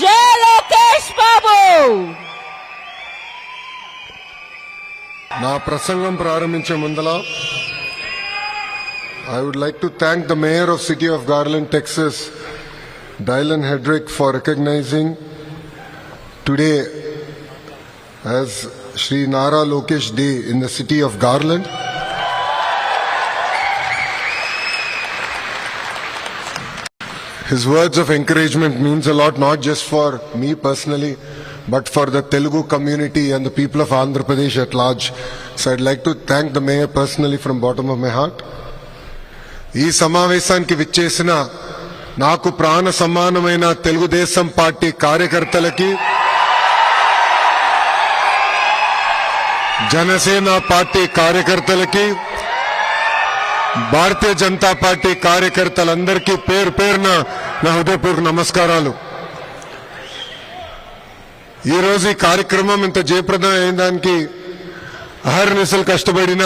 జై లోకేష్ బాబు. నా ప్రసంగం ప్రారంభించే ముందల I would like to thank the Mayor of City of Garland, Texas, Dylan Hedrick, for recognizing today as Shri Nara Lokesh Day in the city of Garland. His words of encouragement means a lot, not just for me personally, but for the Telugu community and the people of Andhra Pradesh at large. So I'd like to thank the Mayor personally from bottom of my heart. ఈ సమావేశానికి విచ్చేసిన నాకు ప్రాణ సమానమైన Telugu Desam party కార్యకర్తలకి, Janasena party కార్యకర్తలకి, Bharatiya Janata party కార్యకర్తలందరికీ పేరు పేరున నా హృదయపూర్వక నమస్కారాలు. ఈరోజు ఈ కార్యక్రమం ఇంత జయప్రదం అయిన దానికి అహర్నిశలు కష్టపడిన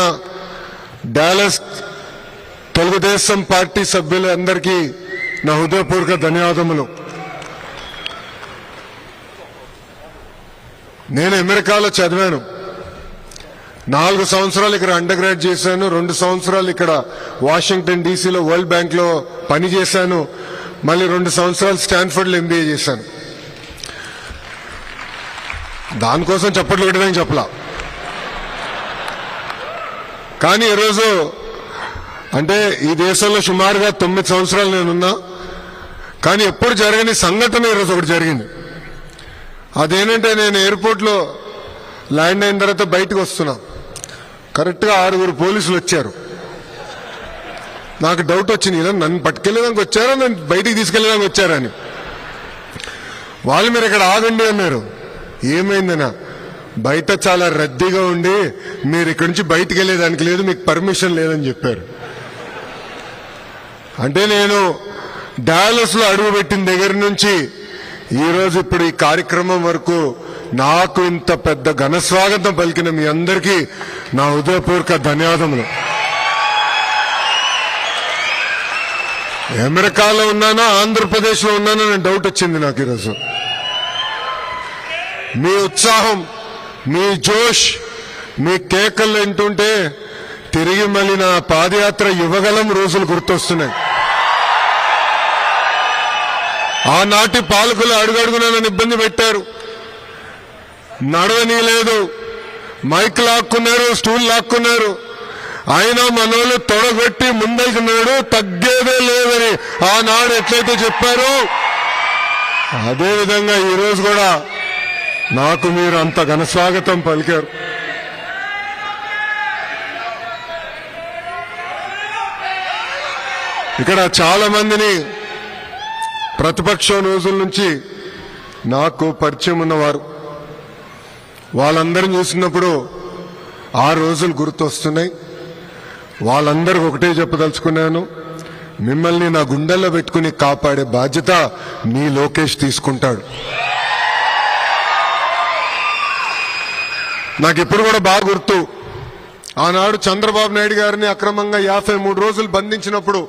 డాలస్ తెలుగుదేశం పార్టీ సభ్యులందరికీ నా హృదయపూర్వక ధన్యవాదములు. నేను అమెరికాలో చదివాను. 4 సంవత్సరాలు ఇక్కడ అండర్ గ్రాడ్ చేశాను. 2 సంవత్సరాలు ఇక్కడ వాషింగ్టన్ డీసీలో వరల్డ్ బ్యాంక్ లో పనిచేశాను. మళ్ళీ 2 సంవత్సరాలు స్టాన్ఫర్డ్ లో ఎంబీఏ చేశాను. దానికోసం చప్పట్లు కొట్టడానికి చెప్పలా. కానీ ఈరోజు అంటే ఈ దేశంలో సుమారుగా 9 సంవత్సరాలు నేనున్నా, కానీ ఎప్పుడు జరగని సంఘటన ఈరోజు ఒకటి జరిగింది. అదేంటంటే నేను ఎయిర్పోర్ట్లో ల్యాండ్ అయిన తర్వాత బయటకు వస్తున్నా. కరెక్ట్గా 6 పోలీసులు వచ్చారు. నాకు డౌట్ వచ్చింది, ఇలా నన్ను పట్టుకెళ్ళడానికి వచ్చారా, నన్ను బయటికి తీసుకెళ్ళడానికి వచ్చారా అని. వాళ్ళు మీరు ఇక్కడ ఆగండి అన్నారు. ఏమైందనా, బయట చాలా రద్దీగా ఉండి మీరు ఇక్కడి నుంచి బయటికి వెళ్ళేదానికి లేదు, మీకు పర్మిషన్ లేదని చెప్పారు. అంటే నేను డాలస్ లో అడుగుపెట్టిన దగ్గర నుంచి ఈరోజు ఇప్పుడు ఈ కార్యక్రమం వరకు నాకు ఇంత పెద్ద ఘన స్వాగతం పలికిన మీ అందరికీ నా హృదయపూర్వక ధన్యవాదములు. అమెరికాలో ఉన్నానా ఆంధ్రప్రదేశ్ లో ఉన్నానా అని డౌట్ వచ్చింది నాకు ఈరోజు. మీ ఉత్సాహం, మీ జోష్, మీ కేకలు వింటుంటే తిరిగి మళ్ళీ నా పాదయాత్ర యువగలం రోజులు గుర్తొస్తున్నాయి. ఆనాటి పాలకులు అడుగడుగునా నన్ను ఇబ్బంది పెట్టారు, నడవనీయలేదు, మైక్ లాక్కున్నారు, స్టూల్ లాక్కున్నారు. అయినా మనోళ్ళు తొడగొట్టి ముందైతున్నాడు, తగ్గేదే లేదని ఆనాడు ఎట్లయితే చెప్పారో అదేవిధంగా ఈరోజు కూడా నాకు మీరు అంత ఘనస్వాగతం పలికారు. ఇక్కడ చాలా మందిని ప్రతిపక్షం రోజుల నుంచి నాకు పరిచయం ఉన్నవారు, వాళ్ళందరిని చూసినప్పుడు ఆ రోజులు గుర్తొస్తున్నాయి. వాళ్ళందరికీ ఒకటే చెప్పదలుచుకున్నాను, మిమ్మల్ని నా గుండెల్లో పెట్టుకుని కాపాడే బాధ్యత మీ లోకేష్ తీసుకుంటాడు. నాకు ఇప్పుడు కూడా బాగా గుర్తు, ఆనాడు చంద్రబాబు నాయుడు గారిని అక్రమంగా 53 రోజులు బంధించినప్పుడు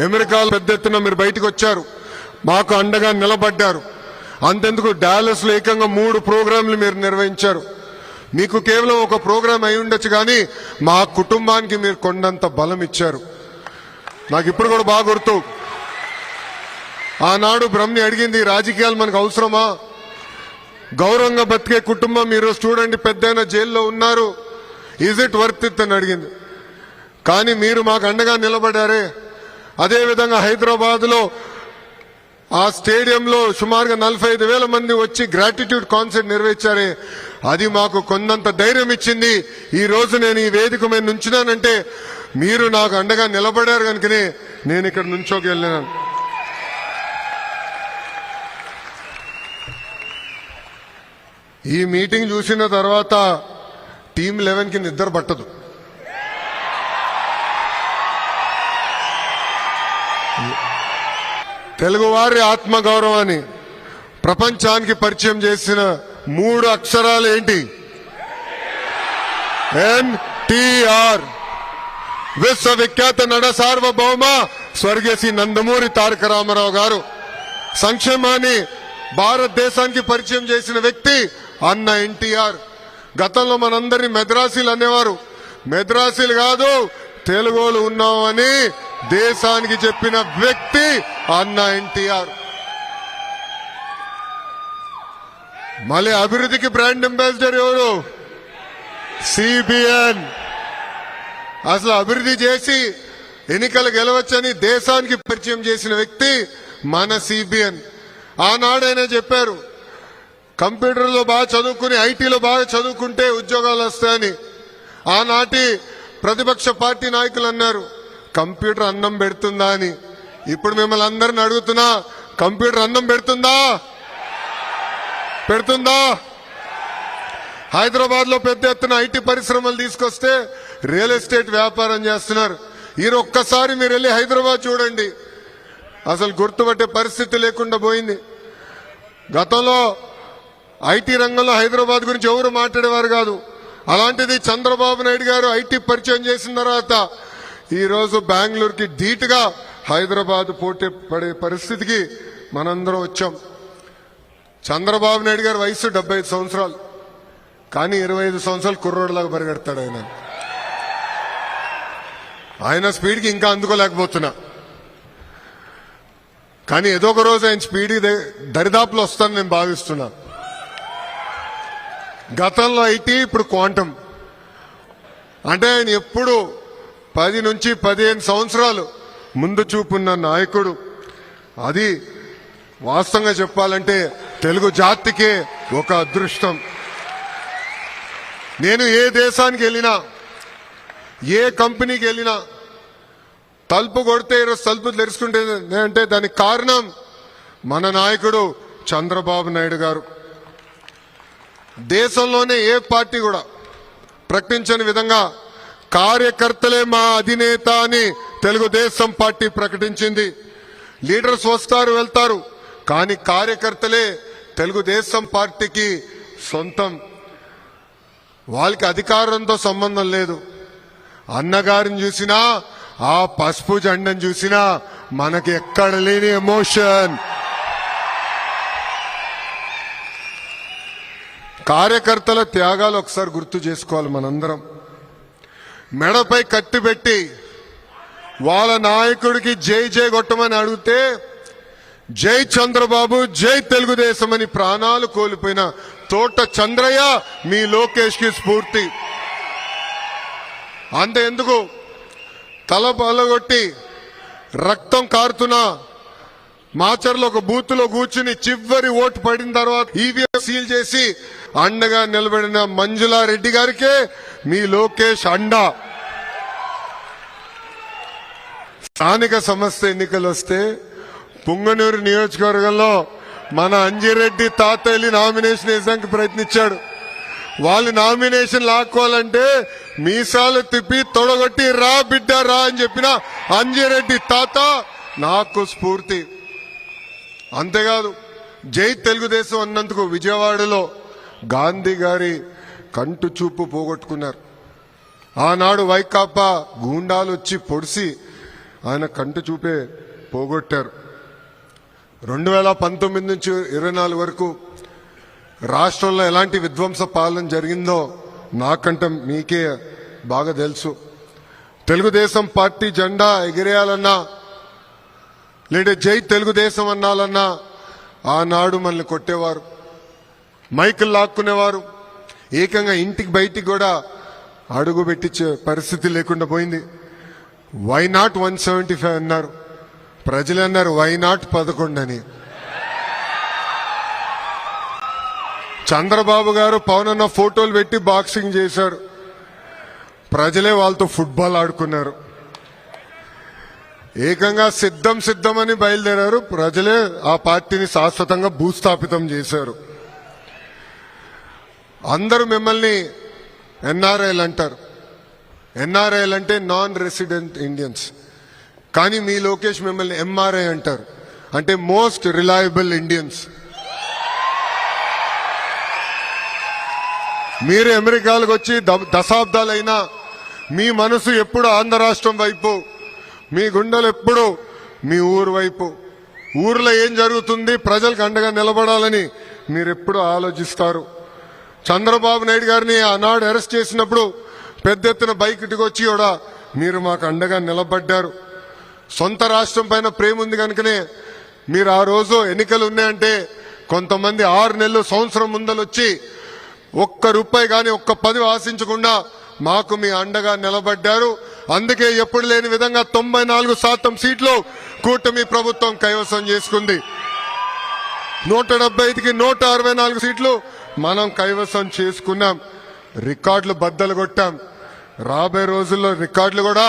అమెరికాలో పెద్ద ఎత్తున మీరు బయటకు వచ్చారు, మాకు అండగా నిలబడ్డారు. అంతెందుకు డాలస్ లో ఏకంగా 3 ప్రోగ్రాంలు మీరు నిర్వహించారు. మీకు కేవలం ఒక ప్రోగ్రాం అయి ఉండొచ్చు, కానీ మా కుటుంబానికి మీరు కొండంత బలం ఇచ్చారు. నాకు ఇప్పుడు కూడా బాగా గుర్తు, ఆనాడు బ్రహ్మని అడిగింది, రాజకీయాలు మనకు అవసరమా, గౌరవంగా బతికే కుటుంబం ఈరోజు చూడండి పెద్దయిన జైల్లో ఉన్నారు, ఈజ్ ఇట్ వర్త్ ఇట్ అని అడిగింది. కానీ మీరు మాకు అండగా నిలబడారే. అదేవిధంగా హైదరాబాద్ లో ఆ స్టేడియంలో సుమారుగా 45,000 మంది వచ్చి గ్రాటిట్యూడ్ కాన్సర్ట్ నిర్వహించారే, అది మాకు కొండంత ధైర్యం ఇచ్చింది. ఈ రోజు నేను ఈ వేదిక మీద నుంచున్నానంటే మీరు నాకు అండగా నిలబడారు కనుకనే నేను ఇక్కడ నుంచోకెళ్ళినాను. ఈ మీటింగ్ చూసిన తర్వాత టీం 11కి నిద్ర పట్టదు. తెలుగువారి ఆత్మగౌరవాన్ని ప్రపంచానికి పరిచయం చేసిన 3 అక్షరాలు ఏంటి? ఎన్టీఆర్. విశ్వవిఖ్యాత నట సార్వభౌమ స్వర్గీయ శ్రీ నందమూరి తారక రామారావు గారు సంక్షేమాన్ని భారతదేశానికి పరిచయం చేసిన వ్యక్తి అన్న ఎన్టీఆర్. గతంలో మనందరినీ మెద్రాసీలు అనేవారు. మెద్రాసీలు కాదు, తెలుగులు ఉన్నామని దేశానికి చెప్పిన వ్యక్తి అన్న ఎన్టీఆర్. మళ్ళీ అభివృద్ధికి బ్రాండ్ అంబాసిడర్ ఎవరు? సిబిఎన్. అసలు అభివృద్ధి చేసి ఎన్నికలు గెలవచ్చని దేశానికి పరిచయం చేసిన వ్యక్తి మన సిబిఎన్. ఆనాడైనా చెప్పారు, కంప్యూటర్లో బాగా చదువుకుని ఐటీలో బాగా చదువుకుంటే ఉద్యోగాలు వస్తాయని. ఆనాటి ప్రతిపక్ష పార్టీ నాయకులు అన్నారు, కంప్యూటర్ అన్నం పెడుతుందా అని. ఇప్పుడు మిమ్మల్ని అందరిని అడుగుతున్నా, కంప్యూటర్ అన్నం పెడుతుందా? పెడుతుందా? హైదరాబాద్ లో పెద్ద ఎత్తున ఐటీ పరిశ్రమలు తీసుకొస్తే రియల్ ఎస్టేట్ వ్యాపారం చేస్తున్నారు. ఈ ఒక్కసారి మీరు వెళ్ళి హైదరాబాద్ చూడండి, అసలు గుర్తుపట్టే పరిస్థితి లేకుండా పోయింది. గతంలో ఐటీ రంగంలో హైదరాబాద్ గురించి ఎవరు మాట్లాడేవారు కాదు. అలాంటిది చంద్రబాబు నాయుడు గారు ఐటీ పరిచయం చేసిన తర్వాత ఈ రోజు బెంగళూరుకి ధీటుగా హైదరాబాద్ పోటీ పడే పరిస్థితికి మనందరం వచ్చాం. చంద్రబాబు నాయుడు గారి వయసు 75 సంవత్సరాలు, కానీ 25 సంవత్సరాలు కుర్రోడ్లాగా పరిగెడతాడు ఆయన. ఆయన స్పీడ్కి ఇంకా అందుకోలేకపోతున్నా, కానీ ఏదో ఒక రోజు ఆయన స్పీడ్ దరిదాపులో వస్తానని నేను భావిస్తున్నా. గతంలో ఐటీ, ఇప్పుడు క్వాంటం. అంటే ఆయన ఎప్పుడు 10 నుంచి 15 సంవత్సరాలు ముందు చూపున్న నాయకుడు. అది వాస్తవంగా చెప్పాలంటే తెలుగు జాతికే ఒక అదృష్టం. నేను ఏ దేశానికి వెళ్ళినా, ఏ కంపెనీకి వెళ్ళినా తలుపు కొడితే ఈరోజు తలుపు తెరుచుకుంటే అంటే దానికి కారణం మన నాయకుడు చంద్రబాబు నాయుడు గారు. దేశంలోనే ఏ పార్టీ కూడా ప్రకటించని విధంగా కార్యకర్తలే మా అధినేత అని తెలుగుదేశం పార్టీ ప్రకటించింది. లీడర్స్ వస్తారు వెళ్తారు, కానీ కార్యకర్తలే తెలుగుదేశం పార్టీకి సొంతం. వాళ్ళకి అధికారంతో సంబంధం లేదు. అన్నగారిని చూసినా, ఆ పసుపు జెండను చూసినా మనకి ఎక్కడ లేని ఎమోషన్. కార్యకర్తల త్యాగాలు ఒకసారి గుర్తు చేసుకోవాలి మనందరం. మెడపై కత్తి పెట్టి వాళ్ళ నాయకుడికి జై జై కొట్టమని అడిగితే జై చంద్రబాబు, జై తెలుగుదేశం అని ప్రాణాలు కోల్పోయిన తోట చంద్రయ్య మీ లోకేష్ కి స్ఫూర్తి. అంతే ఎందుకు, తల పలగొట్టి రక్తం కారుతున్నా మాచర్లో ఒక బూత్ లో కూర్చుని చివరి ఓటు పడిన తర్వాత ఈవీఎం సీల్ చేసి అండగా నిలబడిన మంజులారెడ్డి గారికే మీ లోకేష్ అండా. స్థానిక సంస్థ ఎన్నికలు వస్తే పుంగనూరు నియోజకవర్గంలో మన అంజిరెడ్డి తాత వెళ్ళి నామినేషన్ వేసానికి ప్రయత్నించాడు. వాళ్ళు నామినేషన్ లాక్కోవాలంటే మీసాలు తిప్పి తొడగొట్టి రా బిడ్డ రా అని చెప్పిన అంజిరెడ్డి తాత నాకు స్ఫూర్తి. అంతేకాదు, జై తెలుగుదేశం అన్నందుకు విజయవాడలో గాంధీ గారి కంటు చూపు పోగొట్టుకున్నారు. ఆనాడు వైకాపా గూండాలు వచ్చి పొడిసి ఆయన కంటు చూపే పోగొట్టారు. 2019 నుంచి 24 వరకు రాష్ట్రంలో ఎలాంటి విధ్వంస పాలన జరిగిందో నాకంటే మీకే బాగా తెలుసు. తెలుగుదేశం పార్టీ జెండా ఎగిరేయాలన్నా లేదా జై తెలుగుదేశం అన్నాలన్నా ఆనాడు మనల్ని కొట్టేవారు, మైకులు లాక్కునేవారు, ఏకంగా ఇంటికి బయటికి కూడా అడుగు పెట్టించే పరిస్థితి లేకుండా పోయింది. వై నాట్ 175 అన్నారు, ప్రజలు అన్నారు వై నాట్ 11 అని. చంద్రబాబు గారు పవన్ అన్న ఫోటోలు పెట్టి బాక్సింగ్ చేశారు, ప్రజలే వాళ్ళతో ఫుట్బాల్ ఆడుకున్నారు. ఏకంగా సిద్ధమని బయలుదేరారు, ప్రజలే ఆ పార్టీని శాశ్వతంగా భూస్థాపితం చేశారు. అందరూ మిమ్మల్ని ఎన్ఆర్ఐలు అంటారు. ఎన్ఆర్ఐలు అంటే నాన్ రెసిడెంట్ ఇండియన్స్. కానీ మీ లోకేష్ మిమ్మల్ని ఎంఆర్ఐ అంటారు, అంటే మోస్ట్ రిలయబుల్ ఇండియన్స్. మీరు అమెరికాలకు వచ్చి దశాబ్దాలైనా మీ మనసు ఎప్పుడు ఆంధ్ర రాష్ట్రం వైపు, మీ గుండెలు ఎప్పుడు మీ ఊరు వైపు. ఊర్లో ఏం జరుగుతుంది, ప్రజలకు అండగా నిలబడాలని మీరెప్పుడు ఆలోచిస్తారు. చంద్రబాబు నాయుడు గారిని ఆనాడు అరెస్ట్ చేసినప్పుడు పెద్ద ఎత్తున బయటికి వచ్చి కూడా మీరు మాకు అండగా నిలబడ్డారు. సొంత రాష్ట్రం పైన ప్రేమ ఉంది కనుకనే మీరు ఆ రోజు ఎన్నికలు ఉన్నాయంటే కొంతమంది 6 నెలలు సంవత్సరం ముందలొచ్చి ఒక్క రూపాయి కానీ ఒక్క పదవి ఆశించకుండా మాకు మీ అండగా నిలబడ్డారు. అందుకే ఎప్పుడు లేని విధంగా 94% సీట్లు కూటమి ప్రభుత్వం కైవసం చేసుకుంది. 175కి 164 సీట్లు మనం కైవసం చేసుకున్నాం. రికార్డులు బద్దలు కొట్టాం. రాబోయే రోజుల్లో రికార్డులు కూడా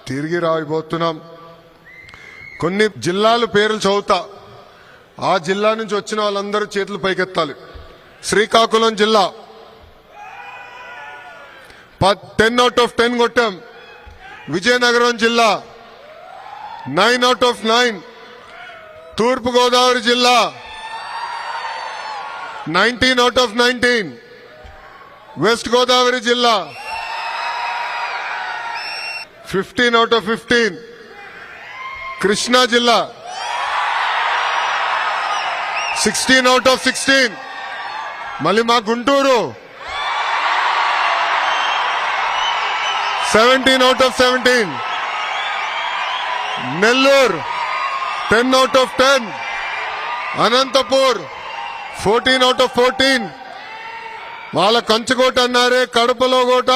తిరిగి రాయబోతున్నాం. కొన్ని జిల్లాల పేర్లు చదువుతా. ఆ జిల్లా నుంచి వచ్చిన వాళ్ళందరూ చేతులు పైకెత్తాలి. శ్రీకాకుళం జిల్లా 10 out of 10 కొట్టాం. విజయనగరం జిల్లా 9 out of 9. తూర్పు గోదావరి జిల్లా 19 out of 19. వెస్ట్ గోదావరి జిల్లా 15 out of 15. కృష్ణా జిల్లా 16 out of 16. మళ్ళీ మా Guntur 17 out of 17. Nellore 10 out of 10. Anantapur 14 out of 14. వాళ్ళ కంచుకోట అన్నారే, కడపలో కోట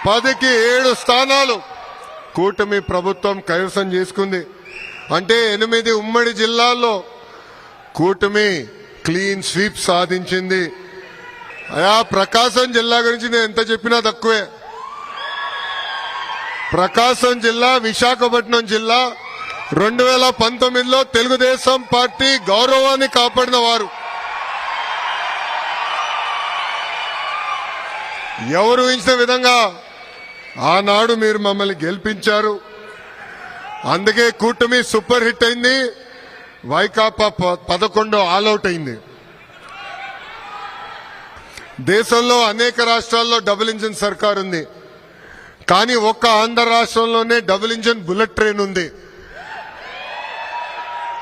10కి 7 స్థానాలు కూటమి ప్రభుత్వం కైవసం చేసుకుంది. అంటే 8 ఉమ్మడి జిల్లాల్లో కూటమి క్లీన్ స్వీప్ సాధించింది. అయా ప్రకాశం జిల్లా గురించి నేను ఎంత చెప్పినా తక్కువే. ప్రకాశం జిల్లా, విశాఖపట్నం జిల్లా 2019లో తెలుగుదేశం పార్టీ గౌరవాన్ని కాపాడిన వారు. ఎవరు ఊహించిన విధంగా ఆనాడు మీరు మమ్మల్ని గెలిపించారు. అందుకే కూటమి సూపర్ హిట్ అయింది. వైకాపా 11 ఆల్అౌట్ అయింది. దేశంలో అనేక రాష్ట్రాల్లో డబుల్ ఇంజిన్ సర్కార్ ఉంది. కానీ ఒక్క ఆంధ్ర రాష్ట్రంలోనే డబుల్ ఇంజిన్ బుల్లెట్ ట్రైన్ ఉంది.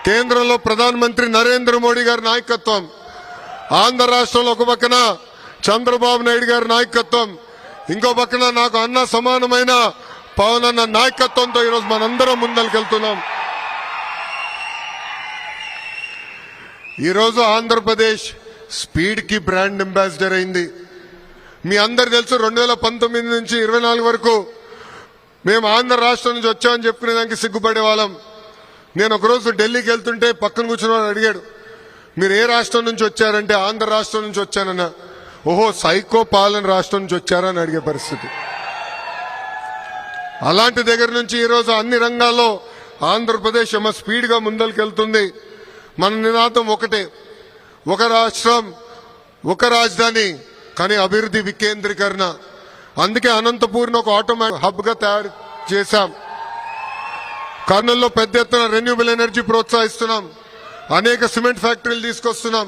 కేంద్రంలో ప్రధానమంత్రి నరేంద్ర మోడీ గారి నాయకత్వం, ఆంధ్ర రాష్ట్రంలో ఒక పక్కన చంద్రబాబు నాయుడు గారి నాయకత్వం, ఇంకో పక్కన నాకు అన్న సమానమైన పవన్ అన్న నాయకత్వంతో ఈరోజు మనందరం ముందరికెళ్తున్నాం. ఈరోజు ఆంధ్రప్రదేశ్ స్పీడ్ కి బ్రాండ్ అంబాసిడర్ అయింది. మీ అందరు తెలుసు 2019 నుంచి 24 వరకు మేము ఆంధ్ర రాష్ట్రం నుంచి వచ్చామని చెప్పుకునే దానికి సిగ్గుపడే వాళ్ళం. నేను ఒకరోజు ఢిల్లీకి వెళ్తుంటే పక్కన కూర్చున్న అడిగాడు, మీరు ఏ రాష్ట్రం నుంచి వచ్చారంటే ఆంధ్ర రాష్ట్రం నుంచి వచ్చానన్నా. ఓహో, సైకో పాలన రాష్ట్రం నుంచి వచ్చారని అడిగే పరిస్థితి. అలాంటి దగ్గర నుంచి ఈరోజు అన్ని రంగాల్లో ఆంధ్రప్రదేశ్ ఏమో స్పీడ్ గా ముందరికెళ్తుంది. మన నినాదం ఒకటే, ఒక రాష్ట్రం ఒక రాజధాని కానీ అభివృద్ధి వికేంద్రీకరణ. అందుకే అనంతపూర్ని ఒక ఆటోమేటిక్ హబ్ గా తయారు చేశాం. కర్నూలులో పెద్ద ఎత్తున రెన్యూబుల్ ఎనర్జీ ప్రోత్సహిస్తున్నాం. అనేక సిమెంట్ ఫ్యాక్టరీలు తీసుకొస్తున్నాం.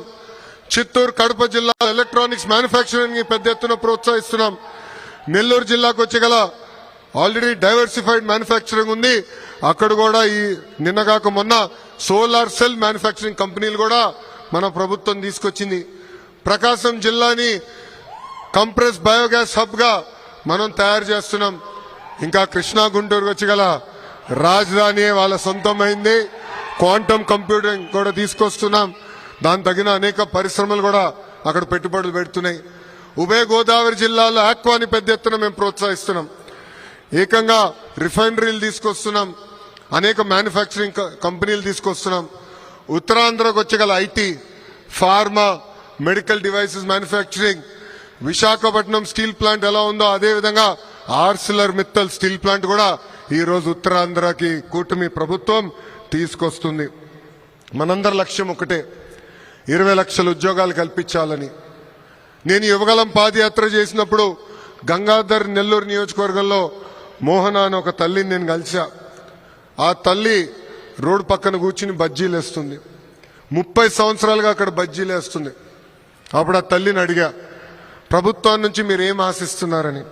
చిత్తూరు, కడప జిల్లా ఎలక్ట్రానిక్స్ మ్యానుఫ్యాక్చరింగ్ పెద్ద ఎత్తున ప్రోత్సహిస్తున్నాం. నెల్లూరు జిల్లాకు వచ్చగల ఆల్రెడీ డైవర్సిఫైడ్ మ్యానుఫ్యాక్చరింగ్ ఉంది. అక్కడ కూడా ఈ నిన్నగాక మొన్న సోలార్ సెల్ మ్యానుఫ్యాక్చరింగ్ కంపెనీలు కూడా మన ప్రభుత్వం తీసుకొచ్చింది. ప్రకాశం జిల్లాని కంప్రెస్ బయోగ్యాస్ హబ్ గా మనం తయారు చేస్తున్నాం. ఇంకా కృష్ణా, గుంటూరు వచ్చగల రాజధాని వాళ్ళ సొంతమైంది. క్వాంటమ్ కంప్యూటింగ్ కూడా తీసుకొస్తున్నాం. దాని తగిన అనేక పరిశ్రమలు కూడా అక్కడ పెట్టుబడులు పెడుతున్నాయి. ఉభయ గోదావరి జిల్లాలో ఆక్వాని పెద్ద ఎత్తున మేము ప్రోత్సహిస్తున్నాం. ఏకంగా రిఫైనరీలు తీసుకొస్తున్నాం. అనేక మ్యానుఫ్యాక్చరింగ్ కంపెనీలు తీసుకొస్తున్నాం. ఉత్తరాంధ్రకు వచ్చగల IT, pharma, medical devices manufacturing, Visakhapatnam steel plant ఎలా ఉందో అదే విధంగా ఆర్సిలర్ మిత్తల్ స్టీల్ ప్లాంట్ కూడా ఈ రోజు ఉత్తరాంధ్రకి కూటమి ప్రభుత్వం తీసుకొస్తుంది. మనందరి లక్ష్యం ఒకటే, 20 లక్షల ఉద్యోగాలు కల్పించాలని. నేను యువగలం పాదయాత్ర చేసినప్పుడు గంగాధర్ నెల్లూరు నియోజకవర్గంలో మోహన అని ఒక తల్లిని నేను కలిసా. ఆ తల్లి రోడ్డు పక్కన కూర్చుని బజ్జీలు వేస్తుంది. 30 సంవత్సరాలుగా అక్కడ బజ్జీలు వేస్తుంది. అప్పుడు ఆ తల్లిని అడిగా, ప్రభుత్వం నుంచి మీరు ఏం ఆశిస్తున్నారని.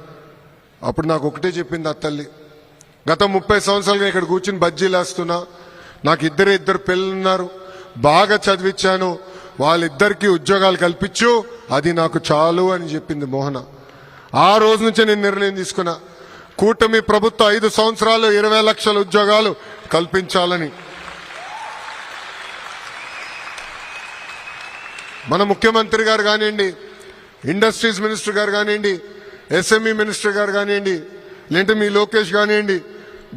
అప్పుడు నాకు ఒకటే చెప్పింది ఆ తల్లి, గత 30 సంవత్సరాలుగా ఇక్కడ కూర్చుని బజ్జీలు వేస్తున్నా, నాకు ఇద్దరు పిల్లలు ఉన్నారు, బాగా చదివించాను, వాళ్ళిద్దరికీ ఉద్యోగాలు కల్పించు, అది నాకు చాలు అని చెప్పింది మోహన. ఆ రోజు నుంచే నేను నిర్ణయం తీసుకున్నా, కూటమి ప్రభుత్వం 5 సంవత్సరాలు 20 లక్షల ఉద్యోగాలు కల్పించాలని. మన ముఖ్యమంత్రి గారు కానివ్వండి, ఇండస్ట్రీస్ మినిస్టర్ గారు కానివ్వండి, ఎస్ఎంఈ మినిస్టర్ గారు కానివ్వండి, లేదంటే మీ లోకేష్ కానివ్వండి,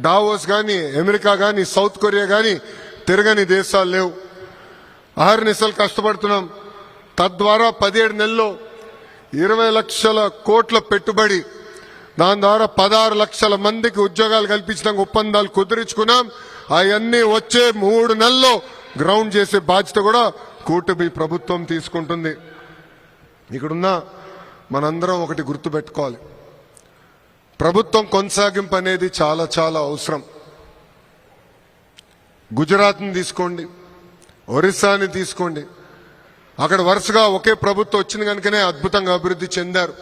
డావోస్ కానీ, అమెరికా కానీ, సౌత్ కొరియా కానీ తిరగని దేశాలు లేవు. అహర్నిశలు కష్టపడుతున్నాం. తద్వారా 17 నెలల్లో 20 లక్షల కోట్ల పెట్టుబడి, దాని ద్వారా 16 లక్షల మందికి ఉద్యోగాలు కల్పించడం ఒప్పందాలు కుదిరించుకున్నాం. అవన్నీ వచ్చే 3 నెలల్లో గ్రౌండ్ చేసే బాధ్యత కూడా కూటమి ప్రభుత్వం తీసుకుంటుంది. ఇక్కడున్న మనందరం ఒకటి గుర్తుపెట్టుకోవాలి, ప్రభుత్వం కొనసాగింపు అనేది చాలా చాలా అవసరం. గుజరాత్ని తీసుకోండి, ఒరిస్సాని తీసుకోండి, అక్కడ వరుసగా ఒకే ప్రభుత్వం వచ్చింది కనుకనే అద్భుతంగా అభివృద్ధి చెందారు.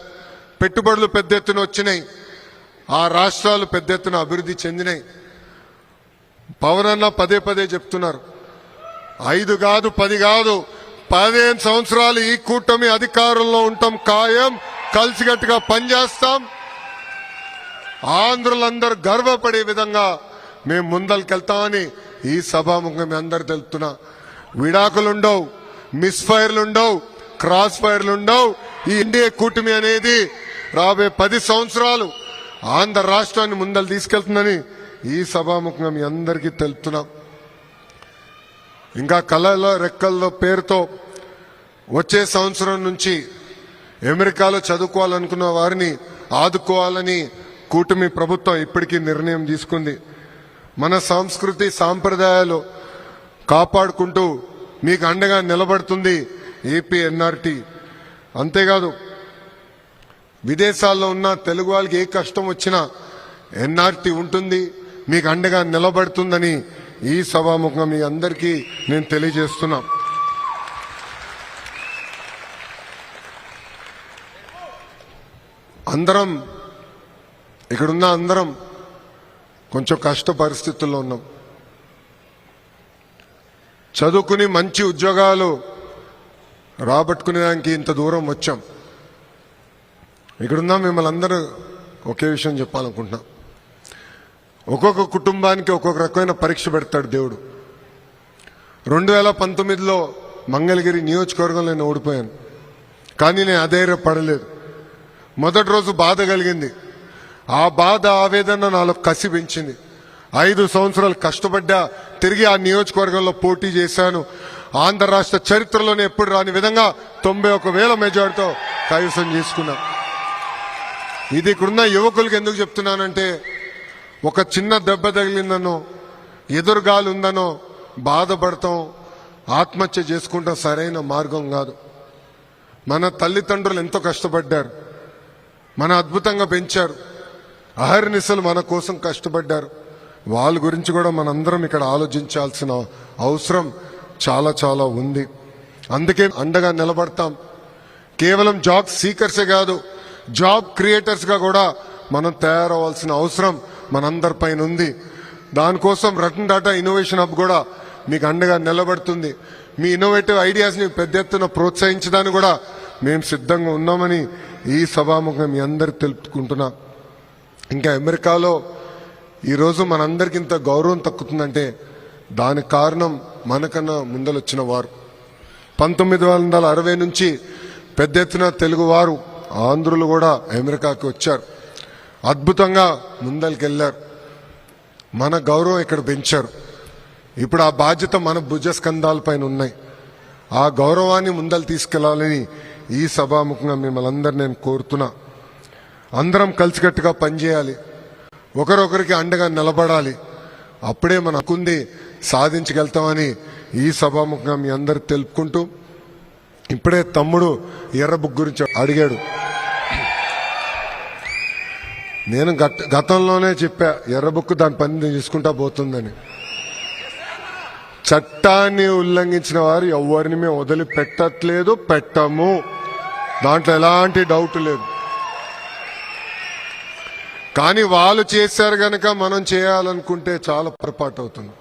పెట్టుబడులు పెద్ద ఎత్తున వచ్చినాయి, ఆ రాష్ట్రాలు పెద్ద ఎత్తున అభివృద్ధి చెందినాయి. పవన్ అన్న పదే చెప్తున్నారు, 5 కాదు 10 కాదు 15 సంవత్సరాలు ఈ కూటమి అధికారంలో ఉంటాం ఖాయం, కలిసికట్టుగా పనిచేస్తాం. ఆంధ్రులందరూ గర్వపడే విధంగా మేము ముందరికెళ్తామని ఈ సభాముఖంగా మీ అందరు తెలుపుతున్నా. విడాకులుండవు, మిస్ ఫైర్లుండవు, క్రాస్ ఫైర్లుండవు. ఈ ఎన్డీఏ కూటమి అనేది రాబోయే 10 సంవత్సరాలు ఆంధ్ర రాష్ట్రాన్ని ముందలు తీసుకెళ్తుందని ఈ సభాముఖంగా మీ అందరికీ తెలుపుతున్నాం. ఇంకా కళలో రెక్కల్లో పేరుతో వచ్చే సంవత్సరం నుంచి అమెరికాలో చదువుకోవాలనుకున్న వారిని ఆదుకోవాలని కూటమి ప్రభుత్వం ఇప్పటికీ నిర్ణయం తీసుకుంది. మన సంస్కృతి సాంప్రదాయాలు కాపాడుకుంటూ మీకు అండగా నిలబడుతుంది ఏపీ ఎన్ఆర్టీ. అంతేకాదు, విదేశాల్లో ఉన్న తెలుగు వాళ్ళకి ఏ కష్టం వచ్చినా ఎన్ఆర్టీ ఉంటుంది, మీకు అండగా నిలబడుతుందని ఈ సభాముఖంగా మీ అందరికీ నేను తెలియజేస్తున్నా. అందరం ఇక్కడున్న అందరం కొంచెం కష్ట పరిస్థితుల్లో ఉన్నాం. చదువుకుని మంచి ఉద్యోగాలు రాబట్టుకునేదానికి ఇంత దూరం వచ్చాం. ఇక్కడున్నా మిమ్మల్ని అందరూ ఒకే విషయం చెప్పాలనుకుంటున్నా, ఒక్కొక్క కుటుంబానికి ఒక్కొక్క రకమైన పరీక్ష పెడతాడు దేవుడు. 2019లో మంగళగిరి నియోజకవర్గంలో నేను ఓడిపోయాను, కానీ నేను అధైర్యపడలేదు. మొదటి రోజు బాధ కలిగింది, ఆ బాధ ఆవేదన నాలో కసి పెంచింది. 5 సంవత్సరాలు కష్టపడ్డా, తిరిగి ఆ నియోజకవర్గంలో పోటీ చేశాను. ఆంధ్ర రాష్ట్ర చరిత్రలోనే ఎప్పుడు రాని విధంగా 91,000 మెజార్టీతో కైవసం చేసుకున్నా. ఇది ఇక్కడున్న యువకులకు ఎందుకు చెప్తున్నానంటే, ఒక చిన్న దెబ్బ తగిలిందనో, ఎదురుగాలు ఉందనో బాధపడతాం, ఆత్మహత్య చేసుకుంటాం సరైన మార్గం కాదు. మన తల్లిదండ్రులు ఎంతో కష్టపడ్డారు, మన అద్భుతంగా పెంచారు, అహర్నిశలు మన కోసం కష్టపడ్డారు. వాళ్ళ గురించి కూడా మనందరం ఇక్కడ ఆలోచించాల్సిన అవసరం చాలా చాలా ఉంది. అందుకే అండగా నిలబడతాం. కేవలం జాబ్ సీకర్సే కాదు, జాబ్ క్రియేటర్స్గా కూడా మనం తయారవ్వాల్సిన అవసరం మనందరిపైన ఉంది. దానికోసం రతన్ టాటా ఇన్నోవేషన్ హబ్ కూడా మీకు అండగా నిలబడుతుంది. మీ ఇన్నోవేటివ్ ఐడియాస్ని పెద్ద ఎత్తున ప్రోత్సహించడానికి కూడా మేము సిద్ధంగా ఉన్నామని ఈ సభాముఖంగా మీ అందరికి తెలుపుకుంటున్నా. ఇంకా అమెరికాలో ఈరోజు మనందరికి ఇంత గౌరవం తక్కుతుందంటే దానికి కారణం మనకన్నా ముందలొచ్చిన వారు. 1960 నుంచి పెద్ద ఎత్తున తెలుగువారు, ఆంధ్రులు కూడా అమెరికాకి వచ్చారు, అద్భుతంగా ముందరికెళ్లారు, మన గౌరవం ఇక్కడ పెంచారు. ఇప్పుడు ఆ బాధ్యత మన భుజస్కంధాలపైన ఉన్నాయి. ఆ గౌరవాన్ని ముందలు తీసుకెళ్లాలని ఈ సభాముఖంగా మిమ్మల్ని అందరు నేను కోరుతున్నా. అందరం కలిసికట్టుగా పనిచేయాలి, ఒకరొకరికి అండగా నిలబడాలి. అప్పుడే మన హక్కుంది సాధించగలుగుతామని ఈ సభాముఖంగా మీ అందరికి తెలుపుకుంటూ, ఇప్పుడే తమ్ముడు ఎర్ర బుక్ గురించి అడిగాడు. నేను గతంలోనే చెప్పా, ఎర్ర బుక్ దాని పని తీసుకుంటా పోతుందని. చట్టాన్ని ఉల్లంఘించిన వారు ఎవరిని మేము వదిలిపెట్టట్లేదు, పెట్టము, దాంట్లో ఎలాంటి డౌట్ లేదు. కానీ వాళ్ళు చేశారు గనక మనం చేయాలనుకుంటే చాలా పొరపాటు అవుతుంది.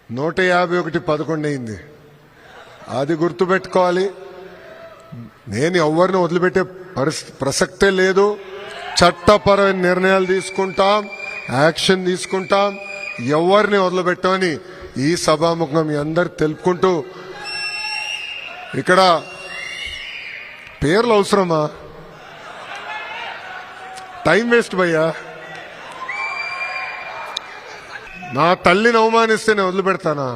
151 అయింది. అది గుర్తుపెట్టుకోవాలి. నేను ఎవరిని వదిలిపెట్టే ప్రసక్తే లేదు. చట్టపరమైన నిర్ణయాలు తీసుకుంటాం, యాక్షన్ తీసుకుంటాం, ఎవరిని వదిలిపెట్టామని ఈ సభాముఖంగా మీ అందరు తెలుపుకుంటూ, ఇక్కడ పేర్లు అవసరమా? టైం వేస్ట్ భయ్యా. నా తల్లిని అవమానిస్తే నేను వదిలిపెడతానా?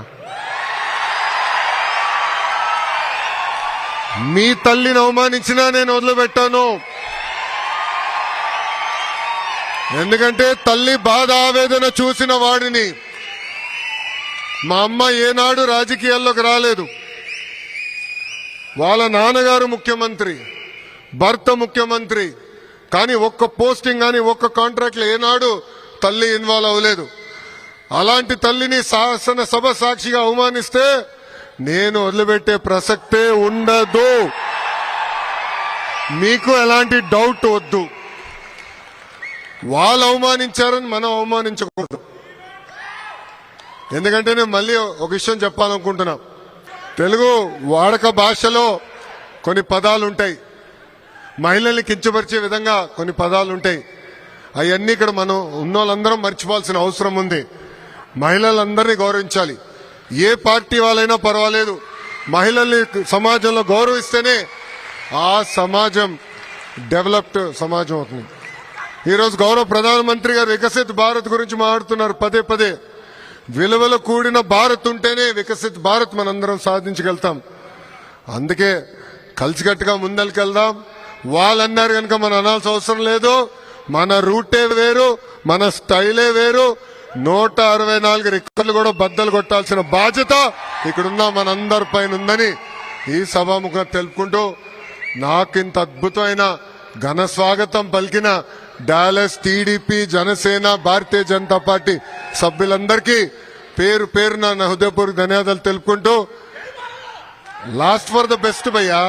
మీ తల్లిని అవమానించినా నేను వదిలిపెట్టాను. ఎందుకంటే తల్లి బాధ ఆవేదన చూసిన వాడిని. మా అమ్మ ఏనాడు రాజకీయాల్లోకి రాలేదు. వాళ్ళ నాన్నగారు ముఖ్యమంత్రి, భర్త ముఖ్యమంత్రి, కానీ ఒక్క పోస్టింగ్ కానీ ఒక్క కాంట్రాక్ట్లో ఏనాడు తల్లి ఇన్వాల్వ్ అవ్వలేదు. అలాంటి తల్లిని శాసనసభ సాక్షిగా అవమానిస్తే నేను వదిలిపెట్టే ప్రసక్తే ఉండదు. మీకు ఎలాంటి డౌట్ వద్దు. వాళ్ళు అవమానించారని మనం అవమానించకూడదు. ఎందుకంటే నేను మళ్ళీ ఒక విషయం చెప్పాలనుకుంటున్నా. తెలుగు వాడక భాషలో కొన్ని పదాలు ఉంటాయి, మహిళల్ని కించపరిచే విధంగా కొన్ని పదాలు ఉంటాయి. అవన్నీ ఇక్కడ మనం ఉన్నోళ్ళందరం మర్చిపోవాల్సిన అవసరం ఉంది. మహిళలందరినీ గౌరవించాలి. ఏ పార్టీ వాళ్ళైనా పర్వాలేదు. మహిళల్ని సమాజంలో గౌరవిస్తేనే ఆ సమాజం డెవలప్డ్ సమాజం అవుతుంది. ఈరోజు గౌరవ ప్రధానమంత్రి గారు వికసిత్ భారత్ గురించి మాట్లాడుతున్నారు పదే పదే. విలువలు కూడిన భారత్ ఉంటేనే వికసిత్ భారత్ మనందరం సాధించగలుగుతాం. అందుకే కలిసికట్టుగా ముందరికెళ్దాం. వాళ్ళన్నారు కనుక మనం అనాల్సిన అవసరం లేదు. మన రూటే వేరు, మన స్టైలే వేరు. 164 రికార్డులు కూడా బద్దలు కొట్టాల్సిన బాధ్యత ఇక్కడున్న మనందరి పైన ఉందని ఈ సభాముఖంగా తెలుపుకుంటూ, నాకింత అద్భుతమైన ఘన స్వాగతం పలికిన Dallas TDP, Janasena, Bharatiya Janata party సభ్యులందరికీ పేరు పేరున నా హృదయపూర్వక ధన్యవాదాలు తెలుపుకుంటూ, లాస్ట్ ఫర్ ద బెస్ట్ భయ్యా.